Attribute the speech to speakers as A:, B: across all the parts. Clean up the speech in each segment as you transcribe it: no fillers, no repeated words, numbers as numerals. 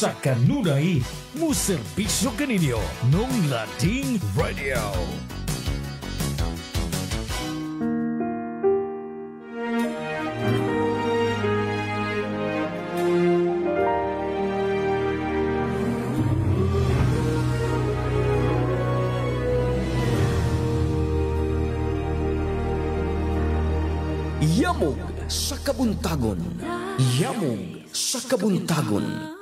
A: sa kanunay muserbisyo kaninyo ng Lating Radio.
B: Yamog sa kabuntagon. Yamog sa kabuntagon.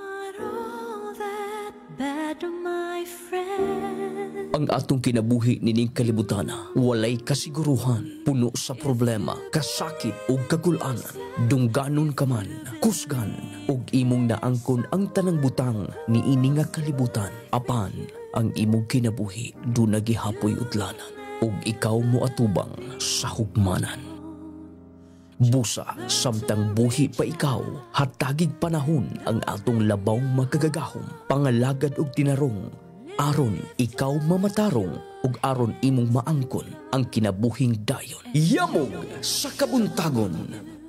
B: Ang atong kinabuhi nining kalibutana, walay kasiguruhan, puno sa problema, kasakit o kagulanan. Dungganon ka man, kusgan, og imong naangkon ang tanang butang ni ini nga kalibutan. Apan, ang imong kinabuhi, do nagihapoy utlanan, og ikaw mo atubang sa hugmanan. Busa, samtang buhi pa ikaw, hatagig panahon ang atong labaw magagagahom, pangalagad og tinarong, aron ikaw mamatarong, ug aron imong maangkon ang kinabuhing dayon. Yamog sa kabuntagon!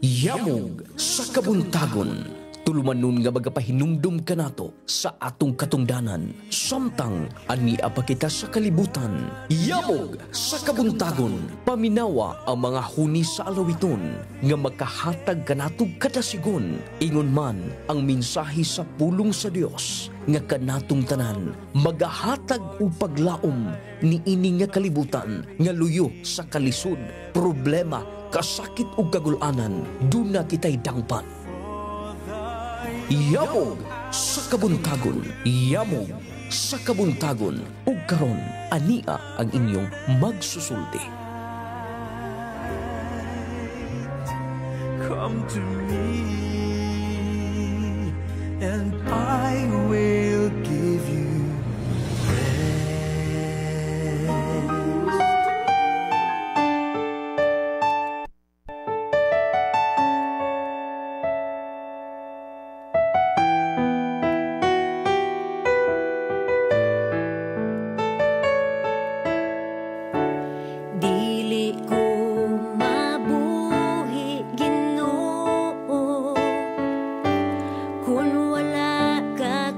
B: Yamog sa kabuntagon! Tulumanon nga magapahinumdum ka nato sa atong katungdanan, samtang ania pa kita sa kalibutan. Yamog sa kabuntagon! Paminawa ang mga huni sa alawiton, nga makahatag ka nato kadasigon. Ingon man ang mensahe sa pulong sa Dios, nga kanatong tanan, magahatag o paglaom ni ini nga kalibutan, nga luyo sa kalisod, problema, kasakit o kagulanan, duna kita'y dangpan. Yamog sa kabuntagon! Yamog sa kabuntagon! Ug karon, ania ang inyong magsusulti.
C: Come to me and I will give you rest.
D: Dili ko mabuhi, Ginoo, kung wala ka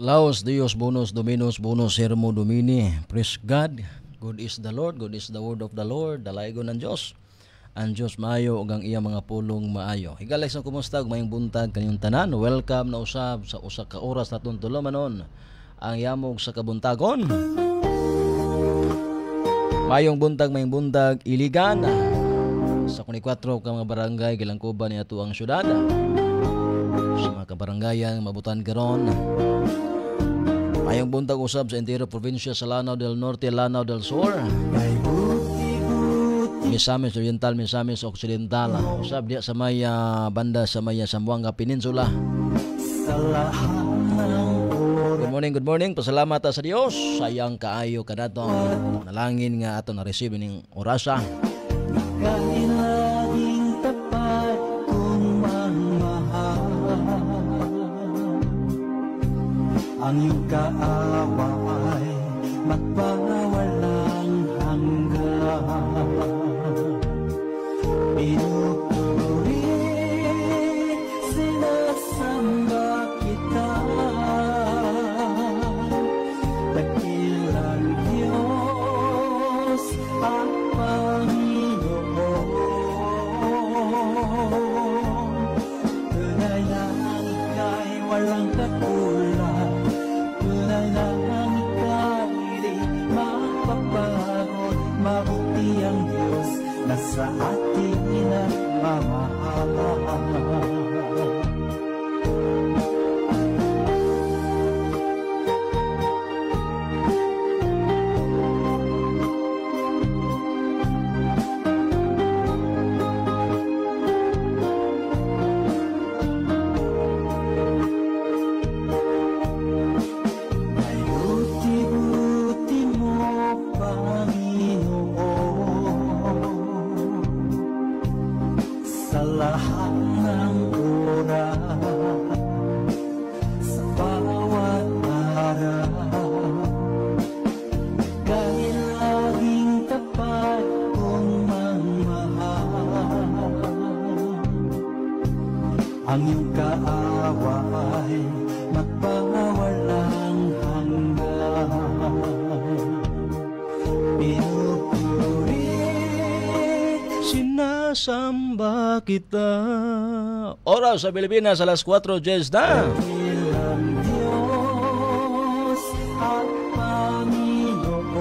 D: Laos Dios bonus Dominus bonus Sermo Domini. Praise God. Good is the Lord, good is the word of the Lord, dalaygon ng Dios. Ang Dios maayo ug ang iya mga pulong maayo. Higalay sa kumusta ug mayong buntag kanyong tanan. Welcome na usab sa usa ka oras naton tulumanon ang yamog sa kabuntagon. Mayong buntag iligan sa 4 ka mga barangay gilangkuban ni ato ang syudad. Sa mga kabarangayan mabutan karon. Mayong buntag usab sa entire probinsya sa Lanao del Norte, Lanao del Sur, Misamis Oriental, Misamis Occidental, usab diya sa may banda sa may Zamboanga Peninsula. Good morning. Pasalamat sa Dios. Sayang kaayo kanato. Nalangin nga ato na receive ning orasa.
C: Kailangang tapat kong magmahal. Ang iyong kaaway magpawalang hanggan. Pinupuri, sinasamba kita. Dakilang Diyos ang Panginoon. Tunay na ika'y walang katulad. Tunay na ika'y di mapapagod. Mabuti ang Diyos na sa atin nagmamahal. Ang iyong kaaway magpawalang hanggan. Pinupuri,
D: Sinasamba kita. Oras sa Pilipinas alas 4:10 na.
C: ilang Diyos at Panginoon.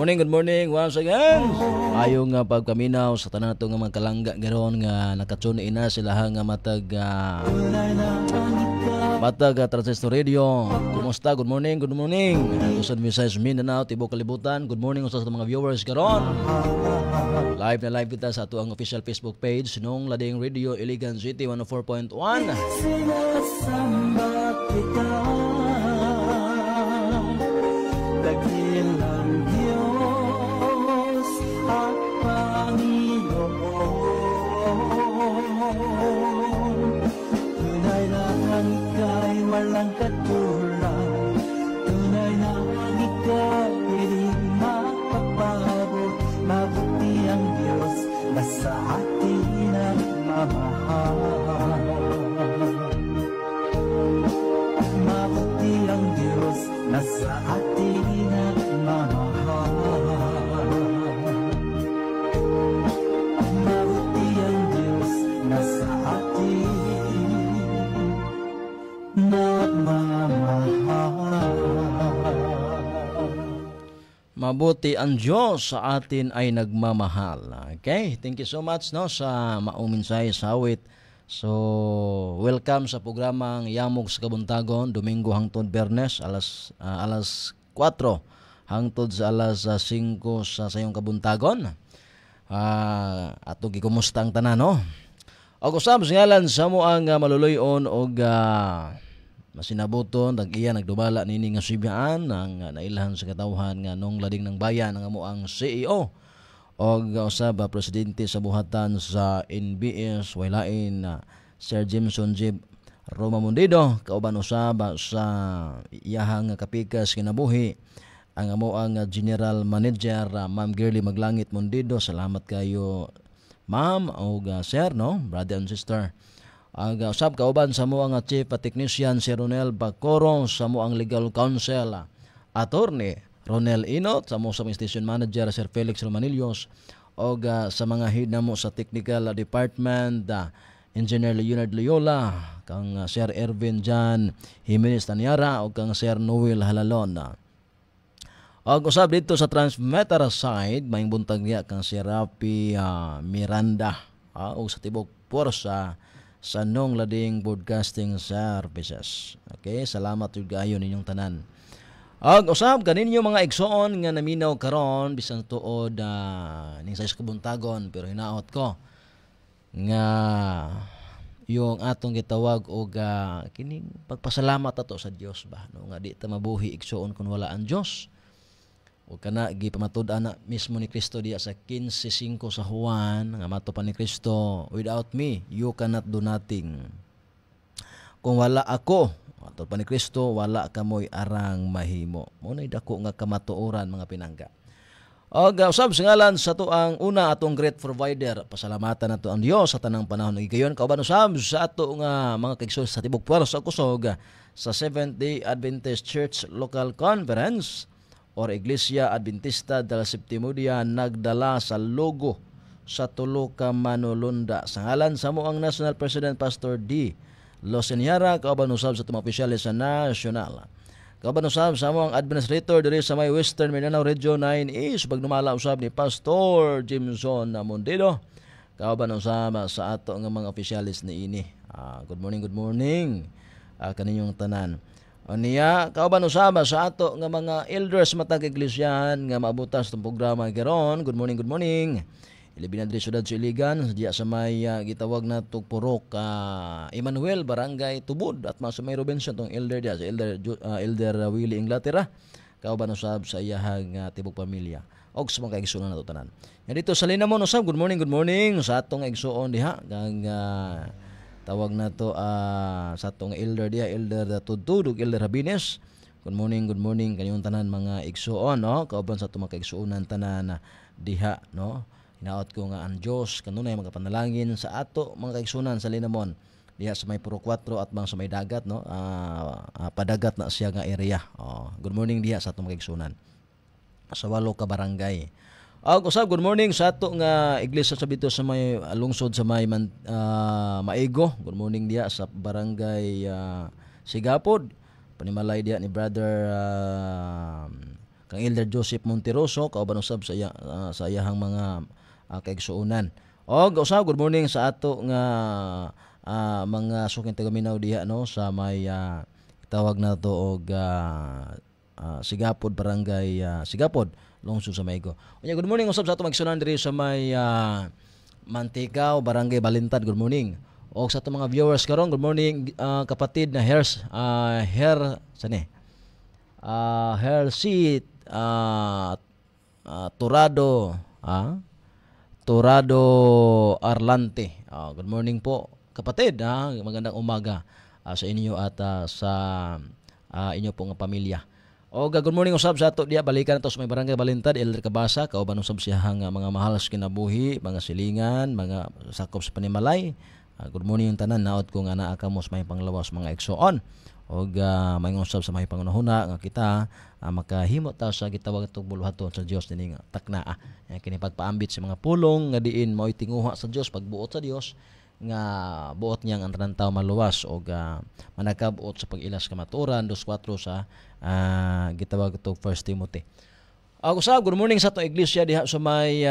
D: Good morning once again. Ayo nga pagpaminaw sa tanan nato nga mga kalangga garon nga nakatune ina sila nga matag transistor radio. Kumusta? Good morning. Usad Visayas Mindanao, Tibok Kalibutan. Good morning usad sa mga viewers karon. Live kita sa ato ang official Facebook page Sinong Lading Radio Iligan City 104.1.
C: Sinasamba kita, dakilang Diyos at Panginoon. Tunay na ang ika'y walang katulad. Tunay na ang ika'y di mapapagod. Mabuti ang Diyos na sa atin nagmamahal. Mabuti ang Diyos na sa atin nagmamahal. Mabuti ang Diyos na sa atin nagmamahal.
D: Mabuti ang Diyos sa atin ay nagmamahal. Okay, thank you so much no sa mauminsay sa awit. So, welcome sa programang Yamog sa Kabuntagon, Domingo hangtod Biyernes alas 4 hangtod sa alas 5 sa sayong kabuntagon. Ato gikumusta ang tanan no. Og usab sa ngalan sa mo ang maluluyon og masinabuton dag-iya nagdubala nini nga sibiyaan ang nailahan sa katawhan nga nung lading ng bayan nga mo ang CEO og usab presidente sa buhatan sa NBS walain Sir Jimson Jib Roma Mundido kauban usab sa iyahang kapikas kinabuhi ang amo ang General Manager Ma'am Girly Maglangit Mundido. Salamat kayo Ma'am o Sir no, brother and sister. Usab kauban sa mo ang Chief Technician si Ronel Bacoro, sa mo ang Legal Counsel Attorney Ronel Inot, sa mo sa Station Manager Sir Felix Romanillos, o sa mga head na mo sa Technical Department Engineer Leonard Loyola, kang Sir Ervin Jan Jimenez Tanyara, o kang Sir Noel Halalon. Og usab dito sa transmitter side, may buntag niya kang si Rapi Miranda, o sa tibok Porsa sa Nong Lading Broadcasting Services. Okay, salamat yung gayon ninyong tanan. Og usab kaninyo mga igsoon nga naminaw karon bisan tuod ning sa kabuntagon, pero hinaot ko nga yung atong gitawag og kining pagpasalamat ato sa Dios ba, no, nga di ta mabuhi igsoon kun wala ang Dios. O kana gipamatud-an na mismo ni Kristo diya sa 15:5 sa Juan, nga mato pa ni Kristo, without me you cannot do nothing. Kung wala ako, mato pa ni Kristo, wala kamoy arang mahimo. Mo nay dako nga kamatuoran mga pinangga. Og usab sa ngalan sa to ang una atong great provider, pasalamatan nato ang Dios sa tanang panahon ug gayon kauban usab sa ato nga mga kaigsoon sa tibok puwersa kusog sa Seventh-day Adventist Church Local Conference or Iglesia Adventista del Séptimo Día nagdala sa logo sa tulo ka manulunda sa ngalan sa mo ang National President Pastor D. Loseniara, kauban usab sa tumang opisyalis sa nasyonal. Kauban usab sa mo ang administrator diri sa may Western Mindanao Region 9 East, pagdumala usab ni Pastor Jimson Mondido. Kauban usab sa ato nga mga opisyalis ni ini. Good morning, good morning. Kaninyong tanan. Niya, kauban usaba sa ato nga mga elders matag iglesiyahan nga maabutan sa programa karon. Good morning, good morning. Ilibin na diri syudad sa Iligan, diya sa may gitawag na Purok Emmanuel, Barangay Tubod, at mga sa may Robinson tong elder diya, sa Elder Willie Inglaterra. Kauban usab sa iyahang tibok pamilya. Og sa mga kaigsuon nato tanan. Nga dito sa Linamon usab, good morning, good morning sa atong igsuon diha kang tawag na to sa atong elder diha, Elder Tudtudog, Elder Habines. Good morning kanyong tanan mga igsuon, no? Kauban sa atong mga kaigsuonan tanan diha, no? Hinaot ko nga ang Dios kanunay magapanalangin sa ato mga kaigsuonan sa Linamon diha sa may Purok 4 at mga sa may dagat, no? Padagat na siya nga area. Good morning diha sa atong mga kaigsuonan sa 8 ka barangay. Usab good morning sa ato nga iglesia sa bito sa may lungsod sa may Maigo. Good morning diya sa barangay Sigapod. Panimalay diya ni brother kang Elder Joseph Monteroso, kauban usab sa iyahang mga kaigsuonan. Usab good morning sa ato nga mga suking tagaminaw diha, no, sa may tawag na to og Sigapod, barangay Sigapod, lungsod sa Maigo. Good morning usab sa ato magsunan diri sa may Mantikao, barangay Balintad. Good morning. O sa ato mga viewers karon, good morning kapatid na Turado Arlante. Good morning po kapatid, magandang umaga sa inyo at sa inyo pong pamilya. Good morning usab sa ato diya balikan ato sa may barangay Balintad, Elder Cabasa, kauban usab siya nga mga mahal sa kinabuhi, mga silingan, mga sakop sa panimalay. Good morning yung tanan, naot ko nga naa kamo sa may panglawas mga igsoon. May usab sa may pangunahuna nga kita makahimo ta sa gitawag atong buluhaton sa Dios dinhi nga taknaa. Kini pagpaambit sa mga pulong nga diin mao'y tinguha sa Dios, pagbuot sa Dios nga buot niyang ang tanan tawo maluwas o manakabuot sa pag-ilas kamaturan 2:4 sa gitawag ito 1 Timothy. Usab good morning sa itong iglesia diha sa may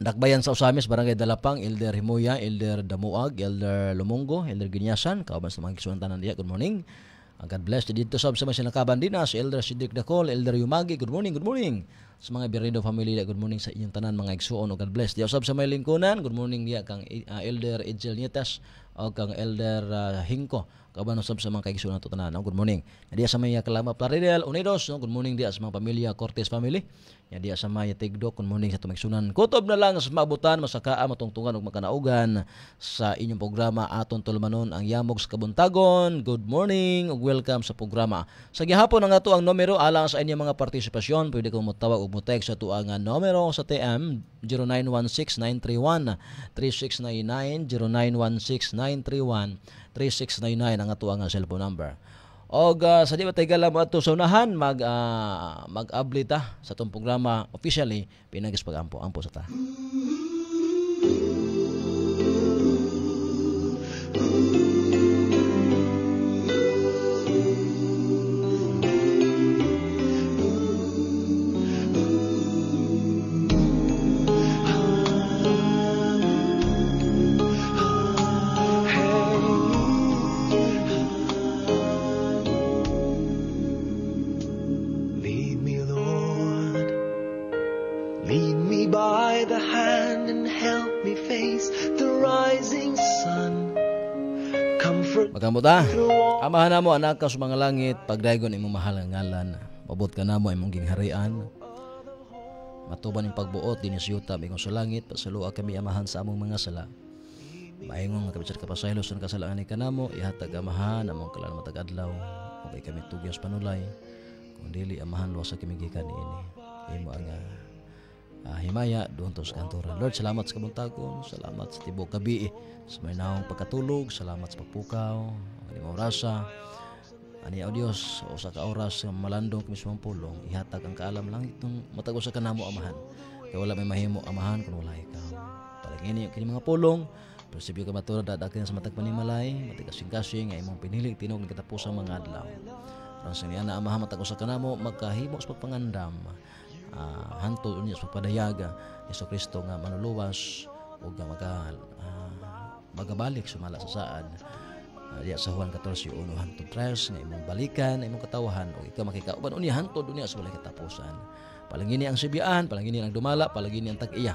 D: Dakbayan sa Usamis, Barangay Dalapang, Elder Himuya, Elder Damuag, Elder Lumongo, Elder Ginyasan, kauban sa mga igsuon tanan diha. Good morning. God bless. Dito sa may sinakaban dinas, Elder Siddiq Dacol, Elder Yumagi. Good morning, good morning. Sa mga Birindo family, good morning sa inyong tanan mga igsuon. God bless. Diya usab sa may lingkunan, good morning diya kang Elder Edgel Nietas, o kang Elder Hingko kabano sab sa mga kaigsoon nato tanan. Good morning. Diya sa may Kalama Plaridel Unidos, no? Good morning diya sa mga pamilya Cortez family. Diya sa may Tigdo, good morning sa tumigsunan. Kutob na lang sa mabutan, masakaa, matungtungan ug makanaugan sa inyong programa aton tulumanon ang Yamog sa Kabuntagon. Good morning ug welcome sa programa. Sa gihapon ang ato ang numero alang sa inyong mga partisipasyon, pwede kong motawag ug mo-text sa ato ang numero sa TM 0916-931-3699 0916-931-3699 ang ato ang cellphone number. Og sa di ba tayo galam ato sa unahan mag-abli ta sa itong programa officially pinagis pag-ampo sa ta. Magamuta, amahan namo anak ka sa mga langit, pagdaygon imong mahal nga ngalan, pabot ka namo imong gingharian. Matuban yung pagbuot din siyuta mingong sa langit, pasalua kami amahan sa among mga sala. Maayong nga kabitsat kapasaylo sa kasalaan ni kanamo, ihatag amahan among kalan matag adlaw. Okay kami tugyas panulay. Kung dili amahan luwas sa kami gikan niini. Imo ang himaya doon to sa kanturan. Lord, salamat sa kabuntagon, salamat sa tibok gabi, sa may naong pagkatulog, salamat sa pagpukaw, ang imong rasa. Ani o Dios, o sa ka oras malandong kami sa pulong, ihatag ang kaalam langit ng matag usa kanamo amahan. Kay wala may mahimo amahan kung wala ikaw. Palingini kini mga pulong, persibyo ka maturad dadakin sa matag panimalay, matag kasing-kasing nga imong pinilig tinog ng katapusang mga adlaw. Rasa niya na amahan matag usa kanamo magkahimo sa pagpangandam. Hantod unya sa pagpadayaga Hesus Kristo nga manuluwas ug magabalik sumala sa saad diya sa Juan 14:1 hantod 3 nga imong balikan imong katawahan ug ikaw makikauban unya hantod unya sa walay katapusan. Palangini ang sibiyaan, palangini ang dumala, palangini ang tag-iya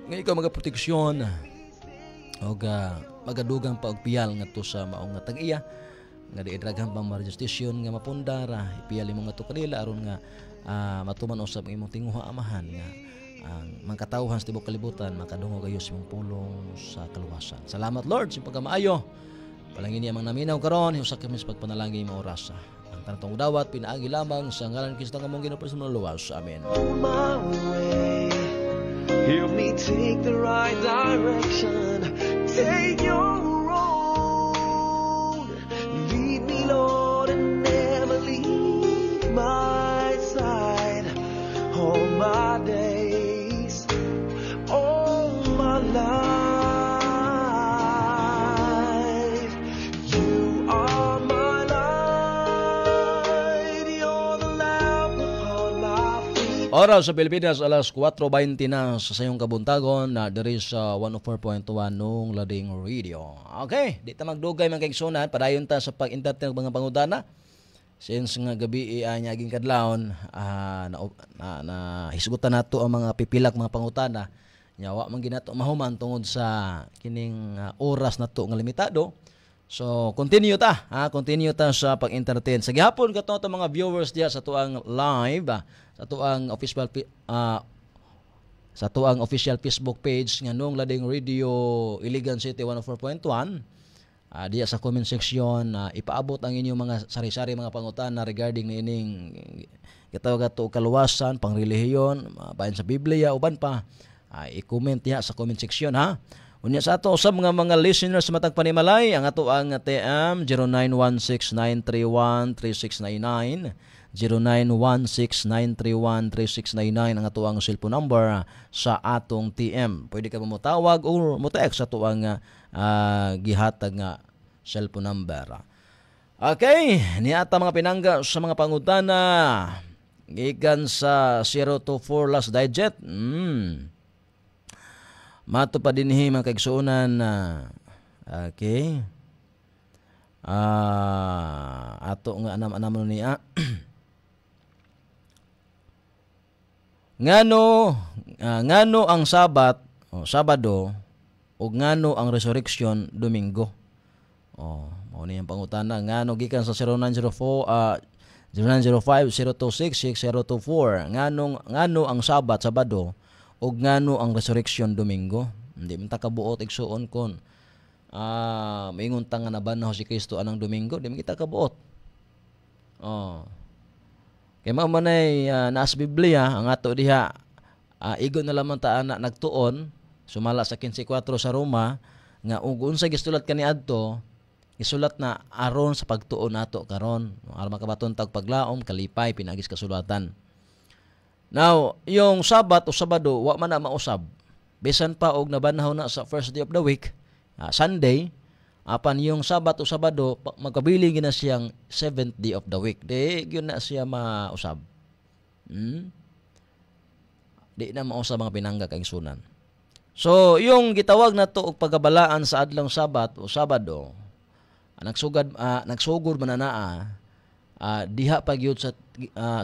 D: nga ikaw magaproteksyon ug magadugang paugpiyal ngadto sa maong nga tag-iya nga diidraghan pang majestisyon nga mapundara ipiyal imong ngadto kanila aron nga matuman usab imong tinguha amahan nga ang mga katawhan sa tibok kalibutan makadungo kayo sa imong pulong sa kaluwasan. Salamat Lord sa pagkamaayo. Palangini amang naminaw karon usa kami sa pagpanalangin mo orasa. Ang tanong dawat pinaagi lamang sa ngalan ni Kristo nga mong Ginoo sa luwas. Amen. Help me take the right direction. Take your road. Lead me Lord and never leave my side. All my days, all my life, you are my light, you're the lamp upon my feet. Oras sa Pilipinas, alas 4:20 na sa sayong kabuntagon na there is 104.1 nung Lading Radio. Okay, di ta magdugay mga kaigsunan, padayon ta sa pag-entertain ng mga pangutana. Since nga gabi nyaging kadlawon na hisgutan nato ang mga pipilak mga pangutana nya wa man ginato mahuman tungod sa kining oras nato nga limitado. So continue ta sa pag-entertain. Sa gihapon kato mga viewers diya sa tuang live sa tuang official Facebook page nga nung Lading Radio Iligan City 104.1. Diya sa comment section ipaabot ang inyong mga sari-sari mga pangutana regarding niining gitawag ato kaluwasan, pangrelihiyon, bahin sa Biblia uban pa. I-comment diya sa comment section ha. Unya sa ato usab mga listeners sa matag panimalay ang ato ang TM 0916-931-3699 0916-931-3699 ang ato ang cellphone number sa atong TM. Pwede ka mamutawag o mo-text sa ato ang gihatag nga cellphone number. Okay, niata mga pinangga sa mga pangutana gikan sa 024 last digit. Mato pa dinhi mga kaigsuonan okay. Ato nga anam niya. ngano ang Sabado ug ngano ang resurrection Domingo. Mao ni ang pangutana ngano gikan sa 0905-026-6024 ngano ang Sabado ug ngano ang resurrection Domingo. Hindi man ta kabuot igsuon kon maingon ta nga nabanaw si Kristo anang Domingo, di man kita kabuot. Kay mao man ay naas Biblia ang ato diha igon na lamang ta ana nagtuon sumala sa 15:4 sa Roma nga ug unsa gisulat kaniadto isulat na aron sa pagtuon nato karon aron makabaton tag paglaom kalipay pinagis kasulatan. Now, yung Sabat o Sabado wa man na mausab. Bisan pa og nabanhaw na sa first day of the week, Sunday, apan yung Sabat o Sabado magpabili gina siyang 7th day of the week. Di gyud na siya mausab. Di na mausab mga pinangga kay sunan. So, yung gitawag na to og pagabalaan sa adlong Sabat o Sabado, nagsugod man na diha pa gyud sa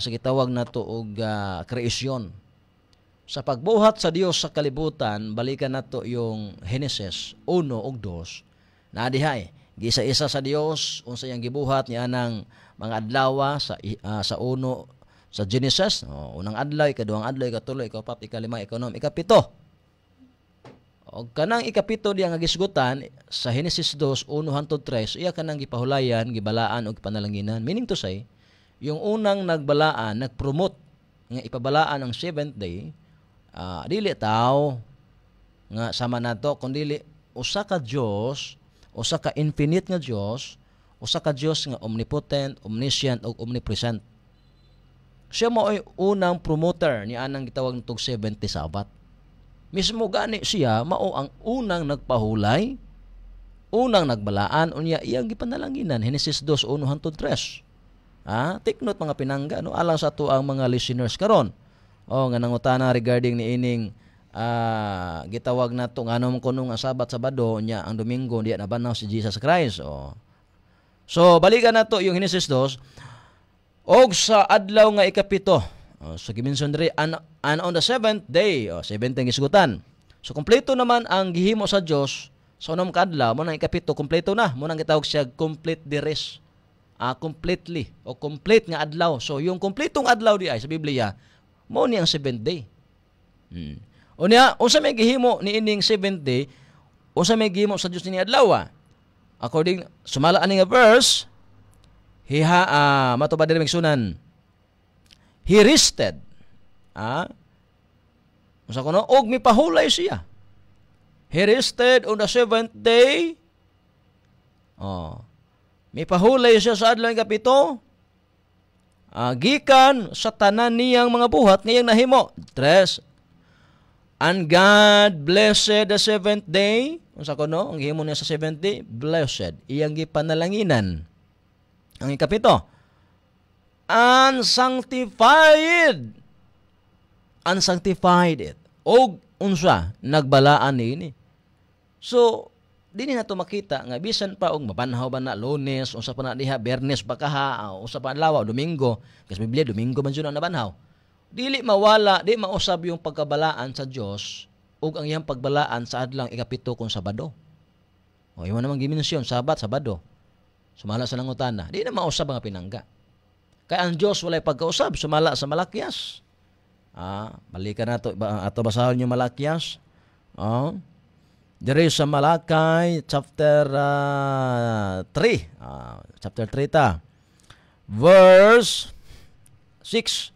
D: gitawag na to og kreasyon. Sa pagbuhat sa Dios sa kalibutan, balikan nato yung Genesis 1 ug 2. Na diha gisa-isa sa Dios unsa yang gibuhat niya nang mga adlaw sa uno sa Genesis, unang adlaw, ikaduhang adlaw, ikatulo, ikapat, ikalima, ikanom, ikapito. O kanang ikapito diya nga gisgutan sa Genesis 2, 1 hangtod 3, iya kanang gipahulayan, gibalaan og panalanginan. Meaning to say, yung unang nagbalaan, nagpromote nga ipabalaan ang 7th day, dili tao nga sama nato kun dili usa ka Dios, usa ka infinite nga Dios, usa ka Dios nga omnipotent, omniscient ug omnipresent. Siya mo ay unang promoter ni anang gitawag nitong 70 Sabat. Mismo gani siya mao ang unang nagpahulay, unang nagbalaan unya iyang gipanalanginan Genesis 2 1 hangtod 3. Take note mga pinangga no alang sa ato ang mga listeners karon. Nga nangutana regarding ni ining gitawag nato nganong kuno nga Sabat Sabado nya ang Domingo diya nabanaw si Jesus Christ. So balikan nato yung Genesis 2 og sa adlaw nga ikapito. So gimension diri and on the 7th day, 7th ang gisgutan. So kompleto naman ang gihimo sa Dios sa unang kadlaw mo nang ikapito kompleto na mo nang gitawag siya complete the rest. Completely o complete nga adlaw. So yung kompletong adlaw di ay sa Biblia mo ni ang 7th day. Unya unsa may gihimo ni ining 7th day? Unsa may gihimo sa Dios ni adlaw? According sumala ani nga verse, matubad diri migsunan. He rested. Unsa kuno? Og mipahulay siya. He rested on the 7th day. Mipahulay siya sa adlaw ikapito. Gikan sa tanan niyang mga buhat ngayang nahimo. 3. And God blessed the 7th day. Unsa kuno? Ang gihimo niya sa 7th day, blessed. Iyang gipanalanginan. Ang ikapito, unsanctified it. Og unsa nagbalaan niini. So dini nato makita nga bisan pa og mabanhaw ba na Lunes, unsa pa na diha Biyernes pa kaha, unsa pa adlaw Domingo, kasi Biblia Domingo man jud ang nabanhaw. Dili mawala, di mausab yung pagkabalaan sa Dios ug ang iyang pagbalaan sa adlang ikapito kung Sabado. Imo namang gimensyon Sabat, Sabado. Sumala sa nangutana, di na mausab mga pinangga. Kaya ang Diyos walay pagkausab, sumala sa Malakyas. Balikan nato, ato basahon yung Malakyas. Diri sa Malakay, chapter 3. Chapter 3 ta. Verse 6.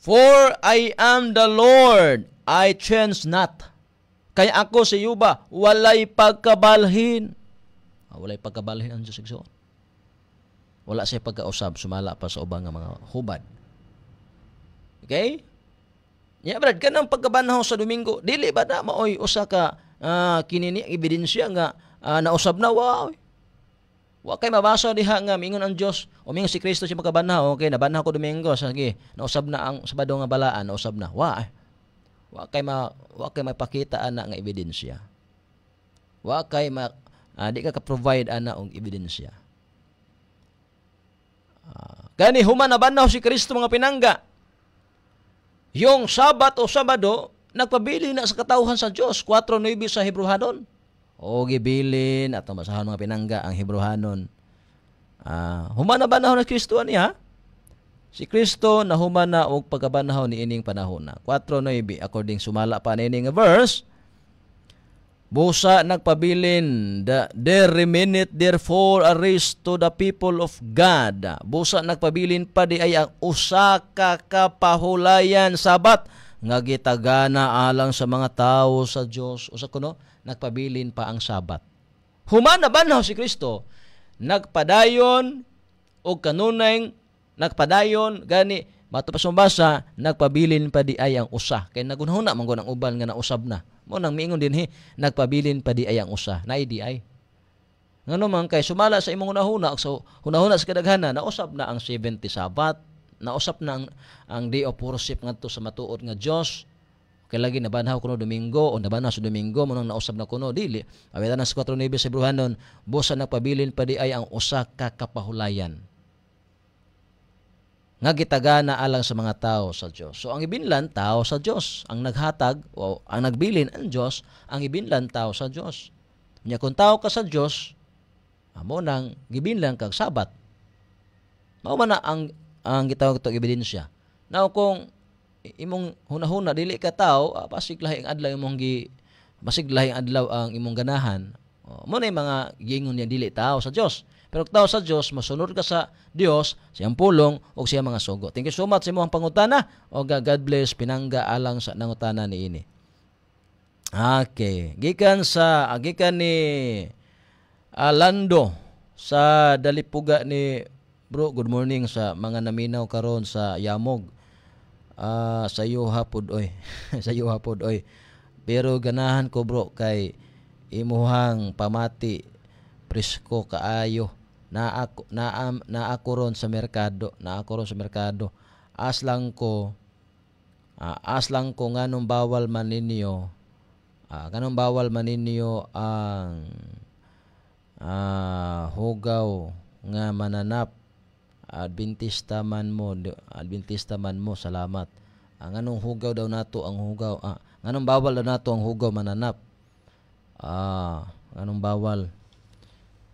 D: For I am the Lord, I change not. Kaya ako si Yuba, walay pagkabalhin. Walay pagkabalhin ang Diyos igsoon. Wala siya pagkausab, sumala pa sa ubang nga mga hubad. Okay? Yeah, brad, kanang pagkabanhaw sa Domingo, dili ba na maoy usa ka kinini ebidensya nga nausab na wow. Wa kay mabasa diha nga mingon ang Dios o mingon si Kristo siya pagkabanhaw, okay, nabanhaw ko Domingo, sige, nausab na ang Sabado nga balaan, nausab na. Wa kay mapakita ana nga ebidensya. Wa kay di ka provide ana og ebidensya. Gani human nabanhaw si Kristo mga pinangga. Yung Sabat o Sabado nagpabili na sa katawhan sa Dios, 4:9 sa Hebrehanon. o gibilin atong basahon mga pinangga ang Hebrehanon. Humana banahon na Kristo niya. Si Kristo na humana og pagkabanahon ni ining panahon na. 4:9 according sumala pa nining verse. Busa nagpabilin, there remaineth therefore a rest to the people of God. Busa nagpabilin pa di ay ang usa ka kapahulayan sabat nga gitagana alang sa mga tawo sa Dios. Usa kuno nagpabilin pa ang sabat. Humana banaw si Kristo nagpadayon og kanunay nagpadayon gani mato pa sumbasa nagpabilin pa di ay ang usa kay nagunahuna man ang uban nga nausab na. Mo nang miingon dinhi nagpabilin pa di ay ang usa na di ay ngano man kay sumala sa imong hunahuna so hunahuna sa kadaghanan nausab na ang 70 sabat nausab na ang day of worship ngadto sa matuod nga Dios kay lagi nabanhaw kuno Domingo o nabanhaw sa Domingo mo nang nausab na kuno dili awitan sa 4:9 sa Hebrehanon busa nagpabilin pa di ay ang usa ka kapahulayan nga gitagana alang sa mga tao sa Dios. So ang ibinlan tao sa Dios, ang naghatag o ang nagbilin ang Dios, ang ibinlan tao sa Dios. Nya kung tao ka sa Dios, amo nang gibinlan kag sabat. Mao man na ang gitawag to ebidensya. Now kung imong hunahuna dili ka tao, basig lahing adlaw imong basig lahing adlaw ang imong ganahan. Mo na mga giingon niya dili tao sa Dios. Pero tao sa Dios, masunod ka sa Dios, siyang pulong o siyang mga sugo. Thank you so much sa imong pangutana o God bless pinangga alang sa nangutana ni ini. Okay, gikan ni Lando sa dalipuga ni bro. Good morning sa mga naminaw karon sa Yamog. Sa iyo hapod oy. Sa iyo hapod oy. Pero ganahan ko bro kay imuhang pamati presko kaayo na ako ron sa merkado aslang ko nganong bawal man ninyo ang hugaw nga mananap Adventista man mo salamat nganong hugaw daw nato ang hugaw nganong bawal daw nato ang hugaw mananap nganong bawal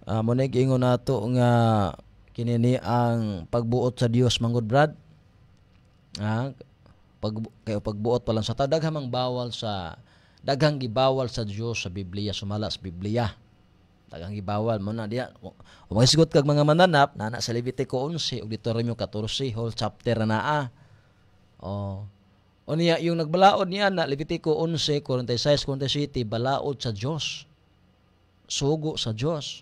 D: mo na giingon nato nga kinini ang pagbuot sa Dios manggod brad. Pagbuot pa lang sa daghang bawal daghang gibawal sa Dios sa Biblia sumala sa Biblia. Daghang gibawal mo na diya. O magsigot kag mga mananap na sa Levitico 11 ug Deuteronomio 14 whole chapter na naa. O niya yung nagbalaod niya na Levitico 11 46 47 balaod sa Dios. Sugo sa Dios.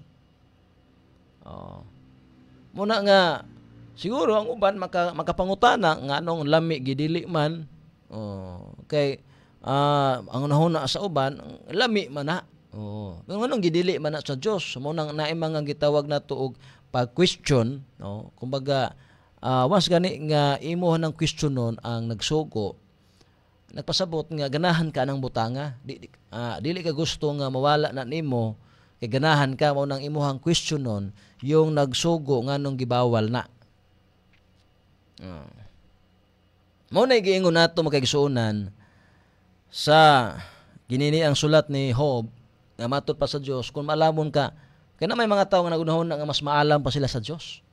D: Muna nga siguro ang uban makapangutana nga anong lami gidili man kay ang nahuna sa uban lami man na pero anong gidili man na sa Dios mo nang naay mga gitawag nato og pag-question kumbaga was gani nga imo ng questionon ang nagsugo nagpasabot nga ganahan ka ng butanga dili ka gusto nga mawala na nimo kay ganahan ka mo nang imuhang questionon yung nagsugo nganong gibawal na. Mo na giingon nato makigsuonan sa ginini ang sulat ni Job nga matud pa sa Dios kung maalamon ka kay na may mga tawo nga nagunahon na nga mas maalam pa sila sa Dios.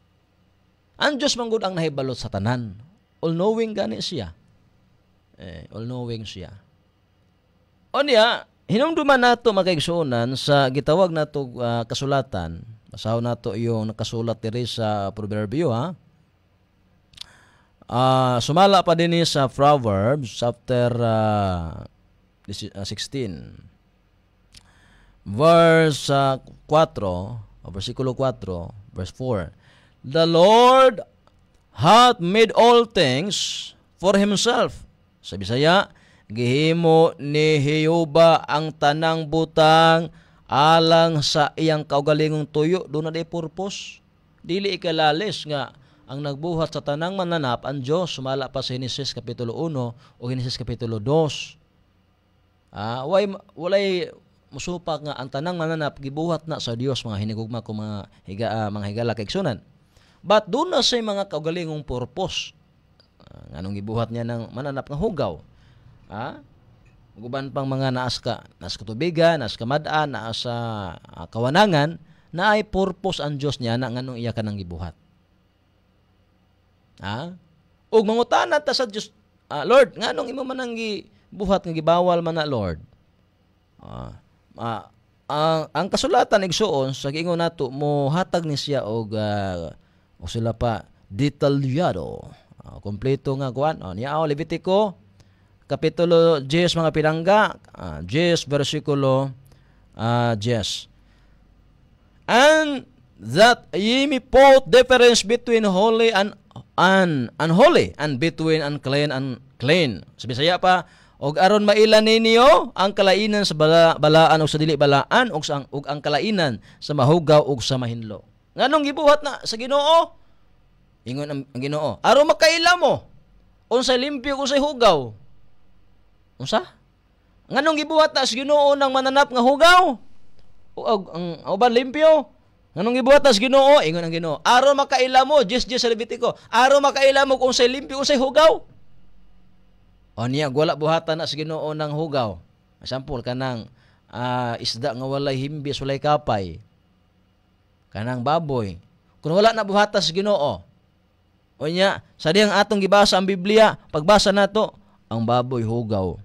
D: Ang Dios man gud ang nahibalot sa tanan. All knowing gani siya. All knowing siya. Onya hinumduman nato makigsuonan sa gitawag nato kasulatan. Basaho nato yung nakasulat diri sa Proverbio sumala pa din sa Proverbs chapter 16 verse 4 versikulo 4 verse 4. The Lord hath made all things for himself. Sa Bisaya, gihimo ni Jehova ang tanang butang alang sa iyang kaugalingong tuyo. Doon na di purpose. Dili ikalalis nga ang nagbuhat sa tanang mananap ang Diyos. Sumala pa sa Genesis Kapitulo 1 o Genesis Kapitulo 2. Walay musupak nga ang tanang mananap gibuhat na sa Diyos mga hinigugma ko mga higala kaigsunan. But doon na sa mga kaugalingong purpose. Anong gibuhat niya ng mananap ng hugaw. Guban pang mga naas katubigan, naas kamadaan, naas sa kawanangan, na ay purpose ang Dios niya na nganong iya kanang gibuhat. Ug mangutana ta sa Dios, Lord, nganong imo man ang gibuhat nga gibawal man na, Lord? Ang kasulatan igsuon sa giingon nato mo hatag ni siya og o sila pa detalyado. Kompleto nga kuan. Niya Levitico Kapitulo 10 mga pinangga, 10 versikulo 10. And that ye may put difference between holy and unholy, and between unclean and clean. Sa Bisaya pa, og aron mailan ninyo ang kalainan sa balaan o sa dili balaan og ang kalainan sa mahugaw og sa mahinlo. Nganong gibuhat na sa Ginoo? Ingon ang Ginoo, aron makaila mo unsay limpyo unsay hugaw. Unsa? Nganong gibuhat na sa Ginoo nang mananap nga hugaw? Ang uban limpyo. Nganong gibuhat na sa Ginoo? Ingon ang Ginoo, aron makaila mo, Diyos sa Levitico, aron makaila mo kung unsay limpyo unsay hugaw. O niya, wala buhatan na sa Ginoo ng hugaw. Example, kanang isda nga walay himbis, walay kapay. Kanang baboy. Kung wala na buhatan sa Ginoo, o niya, sa diyang atong gibasa ang Biblia, pagbasa nato, ang baboy hugaw.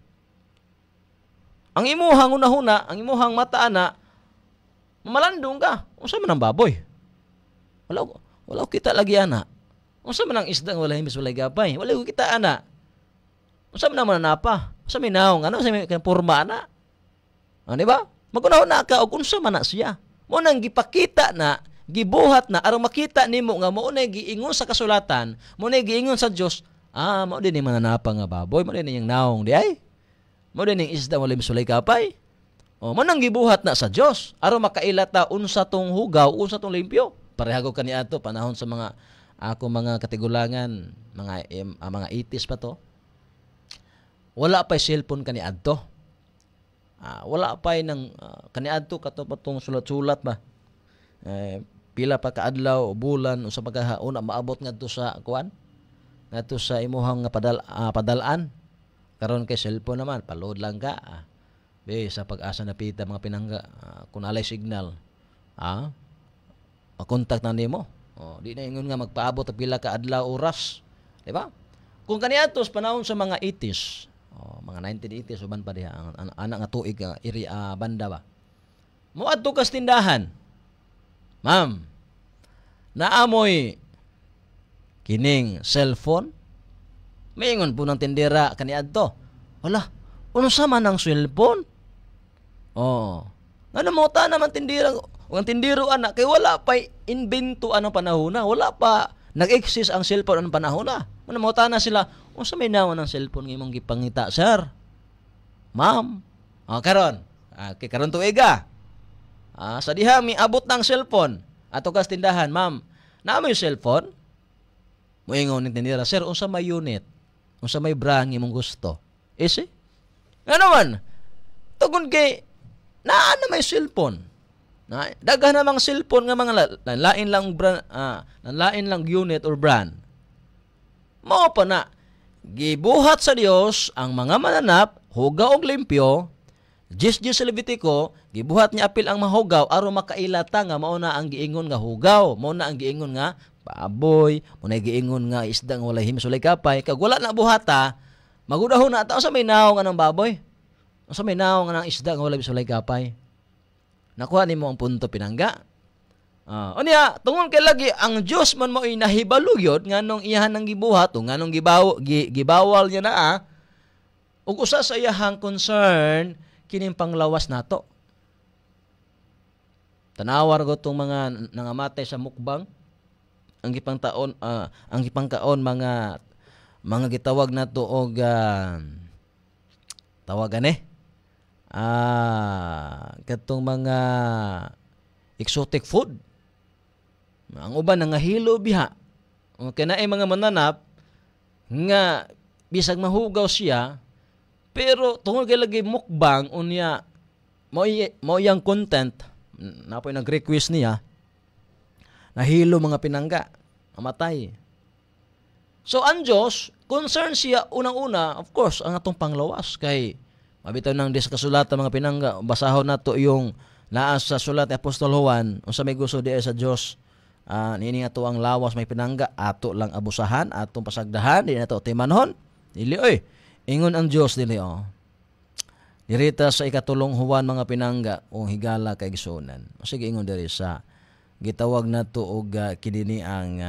D: Ang imuhang una-huna, ang imuhang mataan mamalandong ka. Unsa man ang baboy? Wala kita lagi ana. Unsa man ang isda nga walay himbis, walay kapay? Wala ko kita ana. Unsa man naman napa? Unsa may naong ano sa may porma ana? Di ba? Magunaw na ka og unsa man na siya. Mo nang gipakita na, gibuhat na aron makita nimo nga mo na giingon sa kasulatan, mo na giingon sa Dios, mo din ni mananapa nga baboy, mo din yang naong di ay. Mo din ning isda walay misulay kapay. Mo nang gibuhat na sa Dios aron makailata unsa tong hugaw, unsa tong limpyo. Parehagog kaniadto panahon sa mga mga katigulangan, mga 80s pa to. Wala pa'y cellphone kaniadto. Wala pa'y nang kaniadto kato patong sulat-sulat ba. Pila pa kaadlaw o bulan usa pagkahauna maabot ngadto sa kuan. Ngadto sa imuhang padalaan. Karon kay cellphone naman, paload lang ka. Sa pag-asa na pita mga pinangga, kung alay signal, contact na nimo. Di na ingon nga magpaabot og pila ka adlaw oras, di ba? Kung kaniadtos panahon sa mga 80s, mga 1980s uban pa diha ang anak nga tuig banda ba. Moadto ka sa tindahan. Ma'am, naamoy kining cellphone? Maingon po ng tindera kaniadto. Wala, unsa man ang cellphone? Ngano mo ta naman tindira, ang tindiro anak kay wala pa invento anong panahon na, wala pa nag-exist ang cellphone anong panahon na. Ngano mo ta na sila, unsa may naon ang cellphone nga imong gipangita, sir? Ma'am. Karon. Kay karon tuiga. Sa diha mi abot ng cellphone. Ato kas tindahan, ma'am. Naamoy cellphone? Moingon ni tindira, sir, unsa may unit? Unsa may brand imong gusto? Isi? Nga naman, tugon kay, na may cellphone. Daghan namang cellphone nga mga lain lang brand, lain lang unit or brand. Mao pa na, gibuhat sa Dios ang mga mananap, hugaw og limpyo, Diyos sa Levitico, gibuhat niya apil ang mahugaw aron makailata nga mao na ang giingon nga hugaw, mao na ang giingon nga baboy, muna giingon nga isda nga walay himis walay kapay, kag wala na buhata, magudahon na ta sa may naong nga ng baboy. Sa may naong nga ng isda nga walay himis walay kapay. Nakuha nimo ang punto pinangga. Unya, tungod kay lagi ang Dios man mo inahibaluyod nganong iyahan nang gibuhat o nganong gibawal niya na ug usa sa iyahang concern kining panglawas nato. Tanawar ko tong mga nangamatay sa mukbang. Ang gipangkaon mga gitawag nato og tawagan katong mga exotic food. Ang uban nangahilo biha. Okay na mga mananap nga bisag mahugaw siya pero tungod kay lagi mukbang unya mo yang content napoy nag-request niya nahilo mga pinangga, namatay. So, ang Diyos, concern siya unang-una, of course, ang atong panglawas. Kay, Mabitaw nang dis kasulatan mga pinangga, basahon nato yung naa sa sulat ni Apostol Juan, unsa may gusto di sa Dios. Nini ato ang lawas may pinangga, ato lang abusahan, atong pasagdahan, di nato timanhon. Dili oy. Ingon ang Dios dili Dirita sa ikatulong Juan mga pinangga o higala kay gisunan. O sige ingon diri sa gitawag nato og kinini ang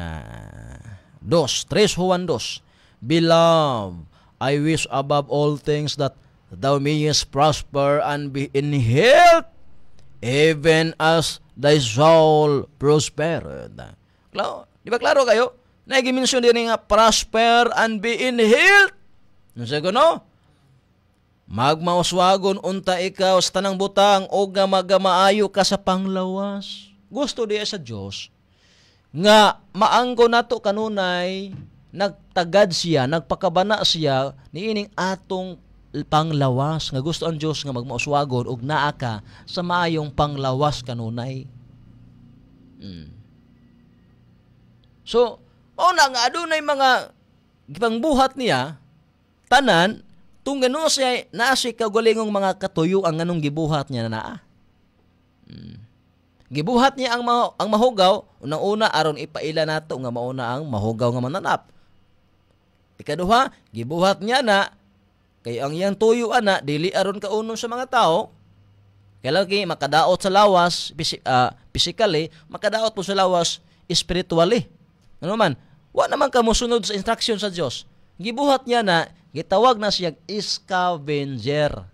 D: 3 Juan 2. Beloved, I wish above all things that thou mayest prosper and be in health, even as thy soul prospered. Di ba klaro kayo? Nag-mention din nga prosper and be in health. No? Magmauswagon unta ikaw sa tanang butang o magamaayo ka sa panglawas. Gusto diya sa Dios nga maanggo nato kanunay nagtagad siya, nagpakabana siya niining atong panglawas nga gusto ang Dios nga magmauswagon og naa ka sa maayong panglawas kanunay. So, nga adunay mga gipangbuhat niya tanan tung gano siya naasi kagulingong mga katuyo ang ganong gibuhat niya na naa. Gibuhat niya ang mahugaw unang-una aron ipaila nato nga mauna ang mahugaw nga mananap. Ikaduha, gibuhat niya na kay ang iyang tuyo ana dili aron kaunon sa mga tao. Kaya lagi makadaot sa lawas physically, makadaot po sa lawas spiritually. Ano man, wa naman ka mosunod sa instruction sa Dios. Gibuhat niya na gitawag na siyang scavenger.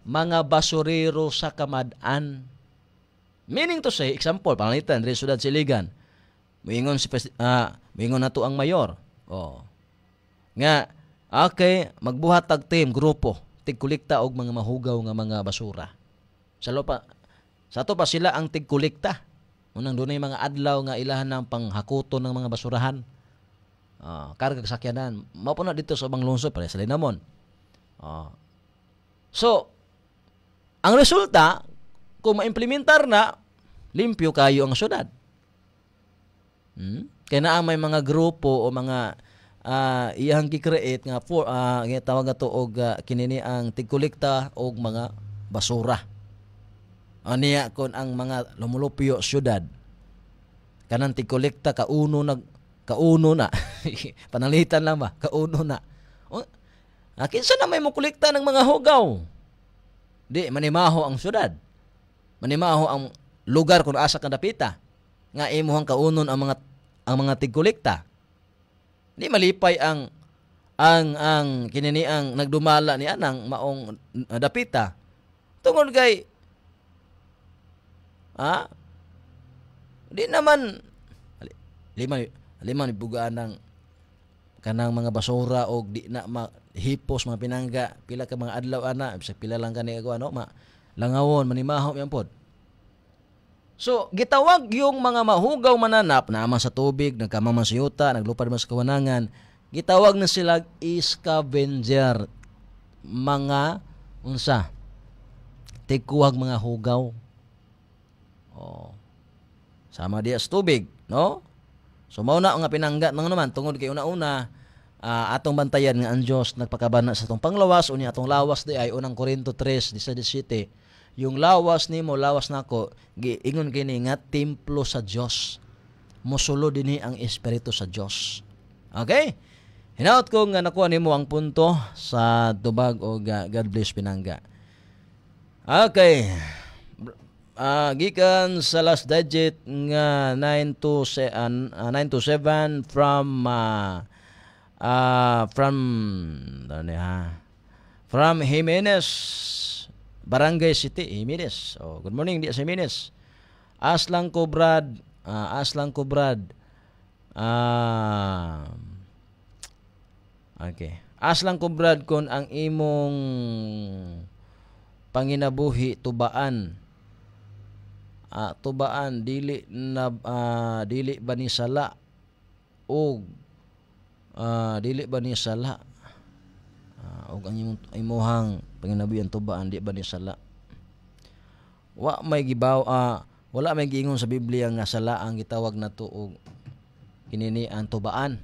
D: Mga basurero sa kamad-an. Meaning to say, example, panglitan, diri sudad Siligan. Moingon nato ang mayor. Nga, okay, magbuhat tag team, grupo, tigkulikta og mga mahugaw nga mga basura. Sa to pa sila ang tigkulikta. Unang dunay mga adlaw nga ilahan ng panghakuton ng mga basurahan. Karga sakyanan. Mao na dito sa ubang lungsod pare sa Linamon. So, ang resulta kung maimplementar na limpyo kayo ang syudad. Kaya na may mga grupo o mga iyang gi-create nga for tawag ato og kinini ang tigkolekta og mga basura. Aniya kon ang mga lumulupyo syudad kanang tigkolekta kauno na panalitan lang ba kauno na kinsa na may mokolekta ng mga hugaw di manimaho ang syudad manimaho ang lugar kung asa ka dapita nga imuhang kaunon ang mga tigkolekta di malipay ang kinini ang nagdumala ni anang maong dapita tungod kay di naman lima bugaan ng kanang mga basura o di na hipos mga pinangga pila ka mga adlaw ana bisag pila lang kani langawon manimahom yan pod. So gitawag yung mga mahugaw mananap na ama sa tubig nagkamang sa yuta naglupad man sa kawanangan gitawag na sila scavenger mga unsa tikuwag mga hugaw. Sama diya sa tubig, no? So mao na nga pinangga nang naman tungod kay una-una atong bantayan nga ang Dios nagpakabana sa atong panglawas unya atong lawas di ay unang Korinto 3:17 yung lawas nimo lawas nako giingon kini nga templo sa Dios mosulo dinhi ang espiritu sa Dios. Okay? Hinaut ko nga nakuha nimo ang punto sa tubag o God bless pinangga. Okay. Gikan sa last digit nga 927 from Jimenez Barangay City Jimenez. Good morning di sa Jimenez. Aslang ko Brad okay. Aslang ko Brad kon ang imong panginabuhi tubaan dili ba ni sala og dili ba ni sala og ang imuhang panginabuhi tubaan di ba ni sala wala may giingon sa Biblia nga sala ang gitawag nato og kinini ang tubaan.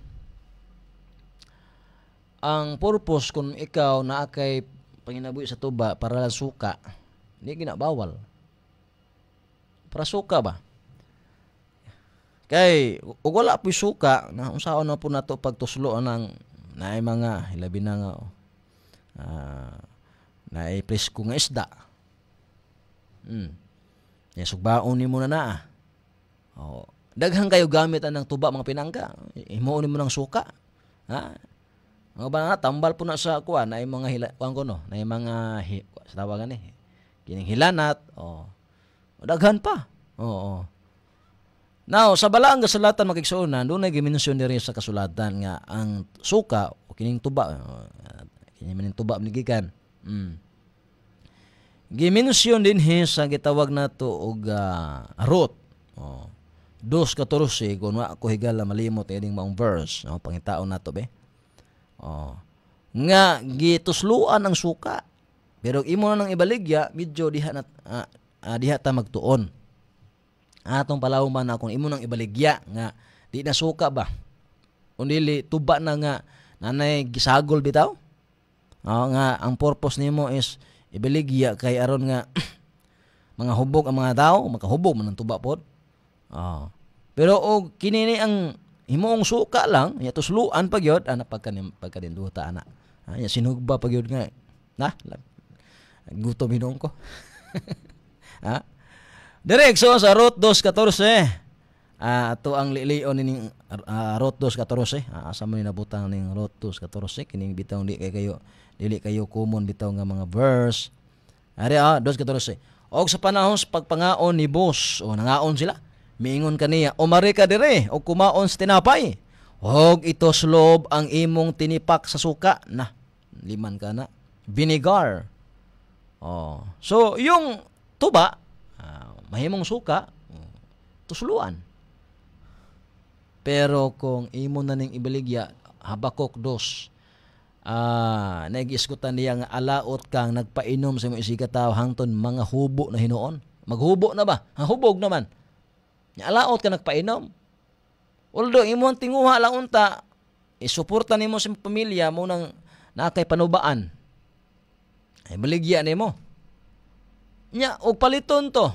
D: Ang purpose kung ikaw na kay panginabuhi sa tuba para lang suka, hindi ginabawal. Para suka ba? Kay ug wala po'y suka, na unsaon na po nato pagtuslo ng naay mga hilabi na nga naay presko nga isda. Sugbaon nimo na. Daghan kayo gamit ang tuba mga pinangga. Himuon nimo ng suka. Ha? Mga ba tambal po na sa kuan naay mga kuan ko no, naay mga sa tawagan kining hilanat. Daghan pa. Oo. Now, sa balaang kasulatan makigsuonan, doon ay gimension diri sa kasulatan nga ang suka o kining tuba, kining tuba nigikan. Gimension din sa gitawag nato og arot. 2:14 kung wa ko higala malimot ining maong verse, pangitaon nato be. Nga gitusluan ang suka. Pero imo na nang ibaligya, medyo diha ta magtuon. Atong palawman na kung imo nang ibaligya nga di na suka ba undili tuba na nga nanay gisagol bitaw nga ang purpose nimo is ibaligya kay aron nga mga hubog ang mga tao makahubog man ang tuba pod. Pero og kini ang himuong suka lang nya tusluan pagyod ana pagkaninduta ana nya sinugba pagyod nga gutom hinong ko. Diretso sa Rut 2:14. Ato ang lilion ning Rut 2:14. Asa man nabutang ning Rut 2:14 kining bitaw dili kayo common bitaw nga mga verse. Ari 2:14. Og sa panahon sa pagpangaon ni boss o nangaon sila, miingon kaniya, "Umari ka dire og kumaon sa tinapay. Og ito slob ang imong tinipak sa suka na liman ka na vinegar." So yung tuba mahimong suka, tusluan. Pero kung imo na ning ibaligya, Habakuk 2, nag-iskutan niya nga alaot kang nagpainom sa imong isigataw hangton mga hubo na hinuon. Maghubo na ba? Hubog naman. Alaot ka nagpainom. Although imo ang tinguha lang unta, isuporta nimo sa pamilya mo nang nakay panubaan. Ay baligya nimo. Nya og paliton to.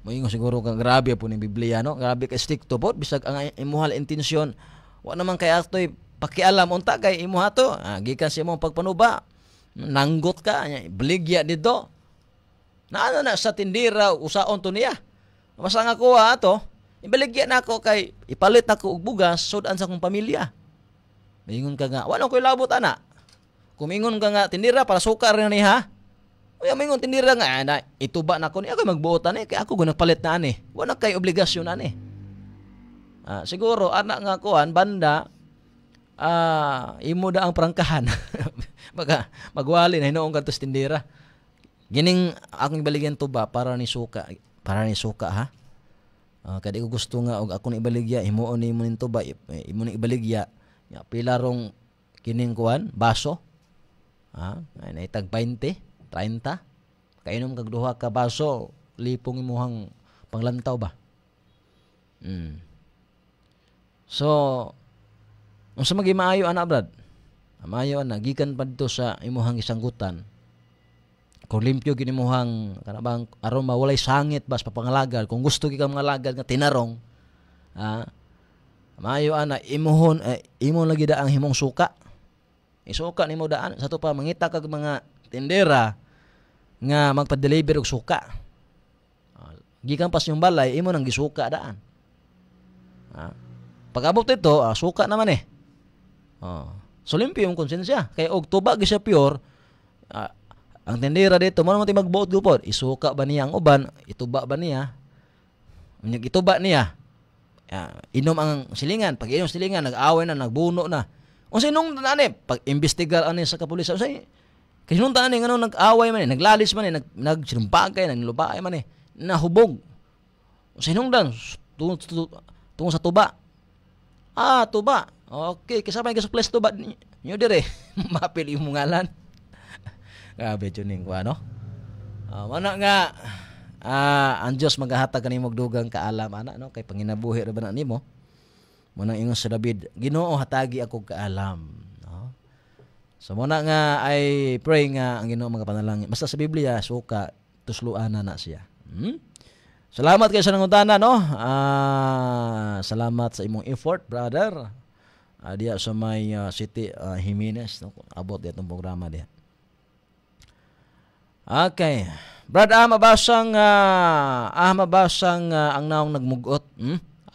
D: Moingon siguro ka grabe po ni Biblia no, grabe ka stricto po bisag ang imuhal intensyon wa naman kay atoy pakialam unta kay imuha to gikan sa imong pagpanuba nanggot ka nya baligya dito na sa tindira usaon to niya basta nga ko ato ibaligya nako kay ipalit nako og bugas sudan sa akong pamilya. Moingon ka nga wala koy labot ana kumingon ka nga tindira para sukar ni ha. Uya mingon tindira nga na ituba na ko ni ako magbuotan kay ako gunagpalit na ani. Wala kay obligasyon ani. Siguro anak nga kuan banda imo da ang prangkahan. Baga magwali na hinuong kadtos tindira. Gining akong ibaligyan tuba para ni suka ha. Kadi ko gusto nga og ako ni ibaligya himuon nimo nin tuba imo ni ibaligya ya pila rong kining kuan baso. Ay naitag 20 30, kainom kag duha ka baso, lipong imuhang panglantaw ba? So, unsa magi maayo ana brad? Maayo ana gikan pa dito sa imuhang isanggutan. Kung limpyo gid imuhang kanabang aron mawalay sangit bas papangalagad, kung gusto gi ka mangalagad nga tinarong, maayo ana imuhon imo lagi da ang himong suka. Isuka nimo daan sa to pa mangita kag mga tindera nga magpa-deliver og suka. Gikan pas yung balay, imo nang gisuka daan. Pag-abot ito, suka naman So limpyo yung konsensya. Kaya og tuba gi siya pure, ang tindera dito, mo naman magbuot gupod. Isuka ba niya ang uban? Ituba ba niya? Unyag ituba niya. Inom ang silingan. Pag inom silingan, nag-away na, nagbuno na. Unsay nung pag-imbestigar ani sa kapulisan, unsay kasi nung tanan nga nag-away man naglalis man nagsirumpagay, naglubay man nahubog. Sinungdan tungo sa tuba. Tuba. Okay, kasama yung supplies tuba nyo dire. Mapil yung ngalan. Grabe tuning ko ano. Mana nga ang Dios maghahatag kanimo og dugang kaalam ana no kay panginabuhi ra ba nimo. Mo nang ingon sa David, Ginoo hatagi ako kaalam. So muna nga I pray nga ang Ginoo mga panalangin. Basta sa Biblia suka tusluan na siya. Salamat kayo sa nangutana no. Salamat sa imong effort, brother. Diya sa may City Jimenez no. Abot ditong programa diya. Okay. Brad, mabasang ang naong nagmugot.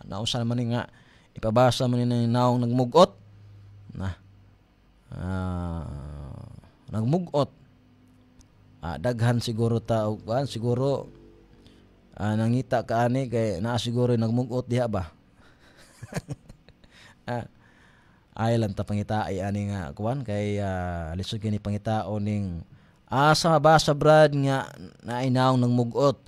D: Naong sa naman nga ipabasa man ni naong nagmugot. Nagmugot. Daghan siguro tao siguro nangita ka ani kay naa siguro nagmugot diha ba. Ay lang ta pangita ay ani nga kuan kay lisod kini pangitao ning sa mabasa brad nga naay naong nagmugot.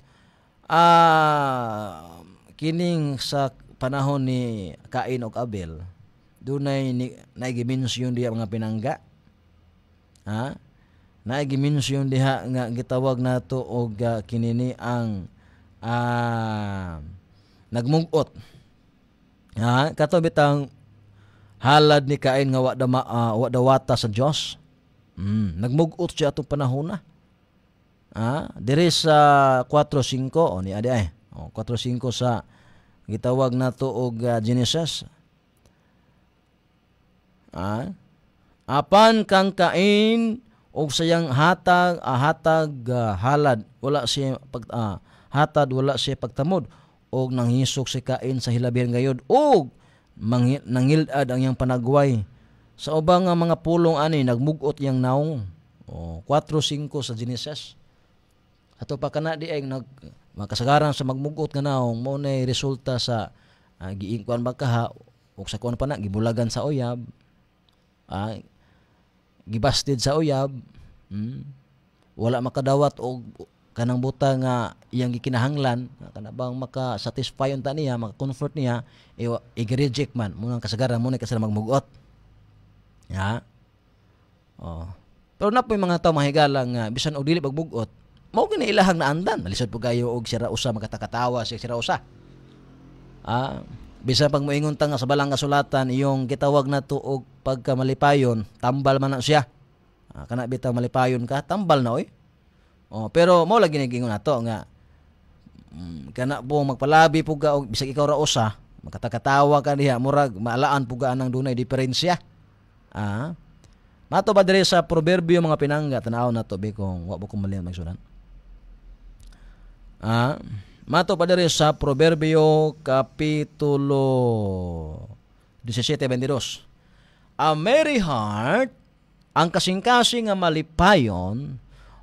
D: Kining sa panahon ni Cain ug Abel dunay naigimensyon diha mga pinangga. Naigimensyon diha nga gitawag nato og kinini ang nagmugot. Kato bitang halad ni Cain nga wa dawata sa Dios. Nagmugot siya atong panahon na. Diri sa 4:5 ni adi ay. 4:5 sa gitawag nato og Genesis. Apan kang Cain og sayang hatag halad wala siya wala siya pagtamod og nanghisok si Cain sa hilabihan gayud og nangilad ang iyang panagway sa ubang nga mga pulong ani nagmugot yang naong. 4:5 sa Genesis. Ato pa kana di ay makasagaran sa magmugot nga naong mo nay resulta sa giingkuan bakaha og sa kuan pa na gibulagan sa uyab. Gibasted sa uyab. Wala makadawat og kanang buta nga iyang gikinahanglan kana bang maka-satisfy unta niya, maka-comfort niya, i-reject man mo nang kasagaran mo na kasi magmugot. Pero na po yung mga tao mahigala nga bisan og dili pagbugot, mao gini ilahang naandan. Nalisod po kayo og sira usa makatakatawa siya sira usa. Bisan pag moingon ta nga sa balang kasulatan iyong gitawag nato og pagkamalipayon, tambal man na siya. Kana bitaw malipayon ka, tambal na oy. Pero mo lagi gingon nato nga kana po magpalabi po ka og bisag ikaw ra usa, makatakatawa ka diha murag maalaan po ka anang dunay diferensya. Mato ba diri sa proverbio mga pinangga tanaw nato bi kung wa ko mali magsulat. Mato pa diri sa Proverbio Kapitulo 17:22. A merry heart, ang kasing-kasing nga malipayon,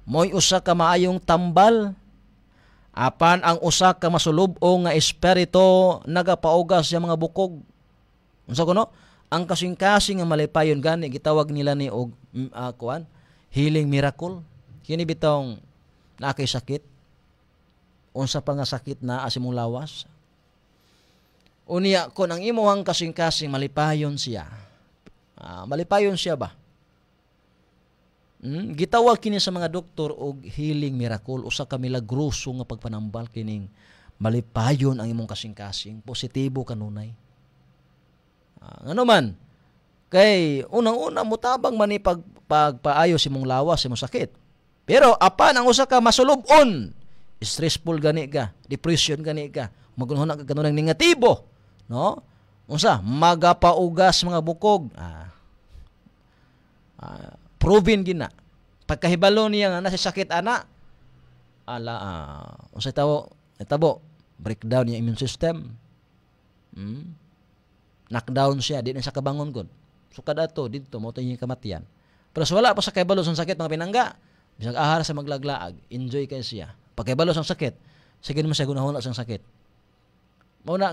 D: mo'y usa ka maayong tambal. Apan ang usa ka masulub-o nga espiritu nagapaugas sa mga bukog. Unsa kuno? Ang kasing-kasing nga malipayon gani gitawag nila ni og healing miracle. Kini bitong nakay sakit. Unsa pa nga sakit na asimong lawas. Unya kon ang imong kasing-kasing malipayon siya. Malipayon siya ba? Gitawag kini sa mga doktor og healing miracle, usa ka milagroso nga pagpanambal kining malipayon ang imong kasing-kasing, positibo kanunay. Ngano man kay unang-una mutabang man ni pagpaayos imong lawas imong sakit. Pero apan ang usa ka masulub-on, stressful gani ka, depression gani ka, magunahon ka kanunay negatibo, no? Unsa magapaugas mga bukog. Proven gina. Pagkahibalo niya nga nasa sakit ana, unsa tabo breakdown yung immune system. Knockdown siya, di na siya kabangon gud. So kada to didto mo yung kamatian. Pero wala pa sa kahibalo sa sakit mga pinangga. Bisag ahar sa maglaglaag, enjoy kay siya. Pagkahibalo sa sakit, sige mo siya gunahon sa sakit. Muna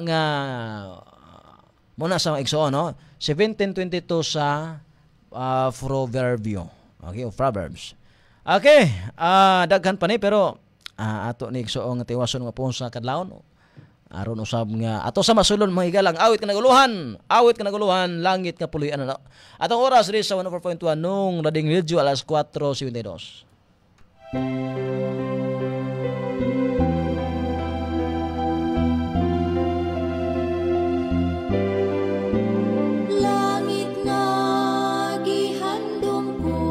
D: sa igsoon, no? 17:22 sa Proverbio. Okay, Proverbs. Okay, daghan pa ni pero ato ni igsoon nga tiwason nga puon sa kadlawon. Aron usab nga ato sa masulon mga higalang awit ka naguluhan, langit ka puloy ano. Atong oras ri sa 104.1 nung rading radio alas 4:52.
E: Langit nga gihandom ko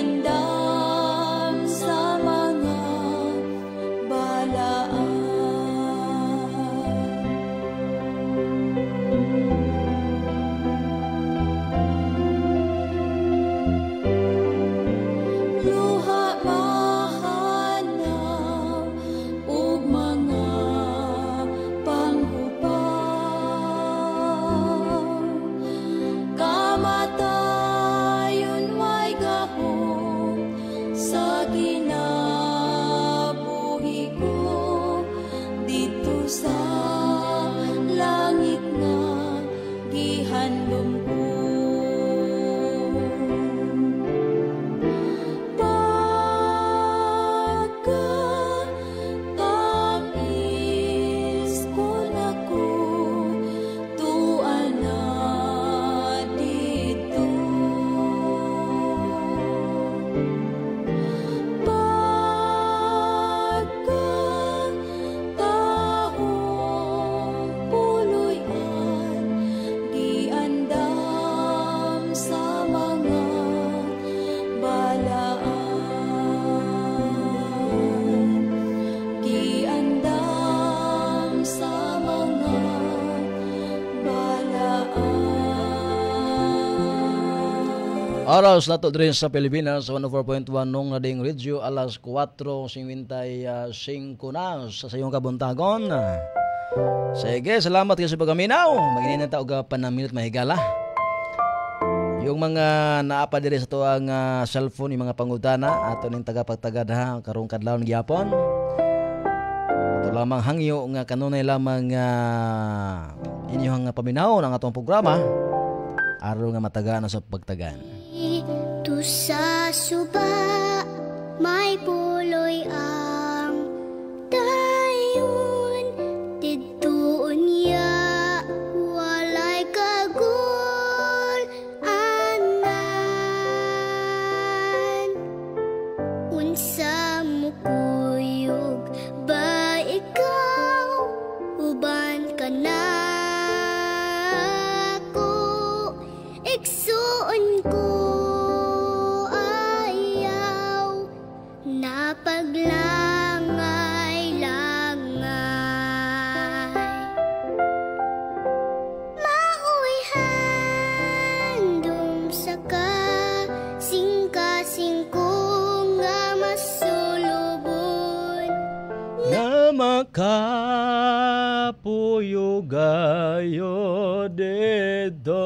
E: giandam sa mga balaan. Luha mahanap ug mga panghubang, kamatayon way gahom sa kinabuhi ko dito sa langit nga gihandom ko. Pagkatamis ko na ko tuan na dito. Pagkatahong puloy-an giandam sa mga balaan, giandam sa mga balaan.
D: Oras nato diri sa Pilipinas 104.1 nung nading radio alas 4:55 na sa sayong kabuntagon. Sige, salamat kayo sa pagaminaw. Maginin ta og panaminut mahigala. Yung mga naapa diri sa tuang cellphone, yung mga pangutana ato ning tagapagtagad ha karong kadlawon gyapon. Ato lamang hangyo nga kanunay lamang inyong paminaw ng atong programa aron nga matagaan sa pagtagan.
F: Tu sa suba may puloy ang dayon didto unya walay kagul anan unsa mo kuyog ba ikaw uban ka na ko igsuon ko ayaw na paglangay-langay maoy handom sa kasing-kasingko nga masulubon
D: Nga makapuyo gayo dedo.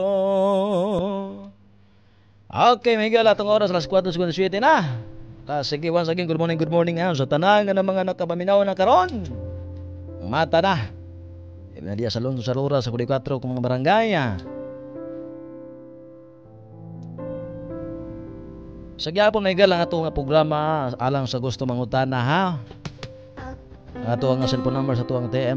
D: Okay, may gala itong oras, alas 4:57 na. Sige, once again, good morning sa tanan nga ng mga nakapaminaw na karon. Mata na. Ibig na diya sa Alonso Sarura sa 44 kung mga barangay. Sa gyapon may gala nga itong programa alang sa gusto mangutana ha. Ato ang cellphone number sa tuwang TM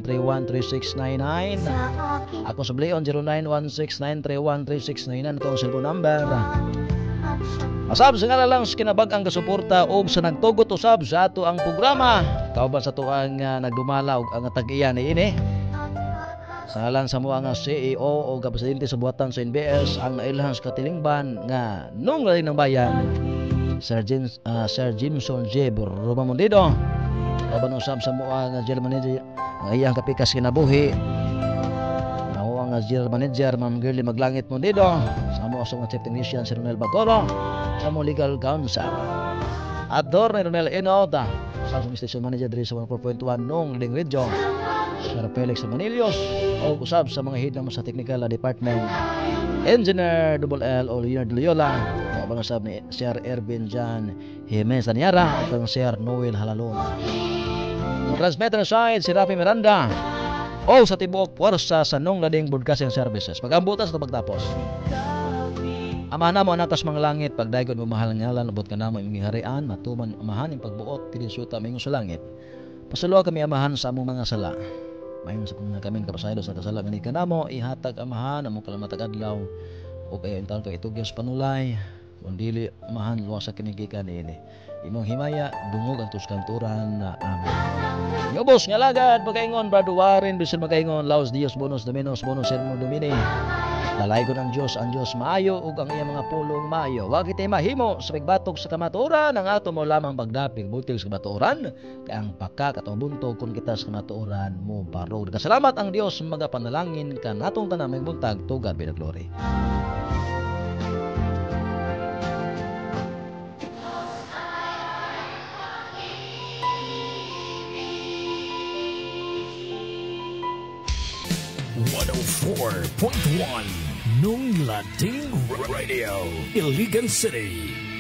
D: 0916-931-3699. Ako sa Blayon 0916-931-3699. Ito ang cellphone number. Asab sa nga lang sa kinabag-ang kasuporta o sa nagtugot usab sa ato ang programa. Kauban sa tuwang nagdumala o ang tag-iya ni ini. Sa ngalan sa mga CEO o kapresidente sa buhatan sa NBS ang nailhan sa katilingban nga nung lalin ng bayan Sir Jimson J. Romamondido. Kauban usab sa mga general manager ang iyang kapikas kinabuhi. Ang general manager Ma'am Girlie Maglangit Mondido. Sa mga sa chief technician si Ronel Bagoro. Sa mga legal counsel Ador ni Ronel Enoda. Sa mga station manager diri sa 104.1 nung Ling Radio Sir Felix Manilios. O usab sa mga head naman sa technical department Engineer L o Leonard Loyola. Mga usab ni Sir Ervin Jan Jimenez Daniara at ang Sir Noel Halalon. Ang transmitter side si Rafi Miranda. O sa tibuok puwersa sa nung lading broadcasting services. Pag-ambutas na pagtapos. Amahan na mo anak kas mga langit, pagdayon mo mahal ngalan, abot ka na mo imong harian, matuman amahan yung pagbuot, tilisuta mayong sa langit. Pasalawa kami amahan sa among mga sala. Mayon sa mga kaming kapasaylo sa kasala nga ni kanamo, ihatag amahan among kalamatag adlaw. O kayo yung taon ka itugyas panulay, kung dili amahan luwas sa kinigikan ini. Imong himaya, dungog ang tuskanturan na amin. Ngubos nga lagad, pagkaingon, Brado Warren, bisan magkaingon, Laos Dios, bonus Dominos, bonus Sermo Domini. Kalaygon ang Dios maayo ug ang iyang mga pulong maayo. Wa kitay mahimo sa pagbatok sa kamatuoran, ang ato mo lamang pagdapig butig sa kamatuoran, kay ang paka katong buntog kun kita sa kamatuoran mo parod. Kasalamat ang Dios magapanalangin kanatong tanan may buntag to God be the glory.
A: .1 Nung Lating Radio, Iligan City.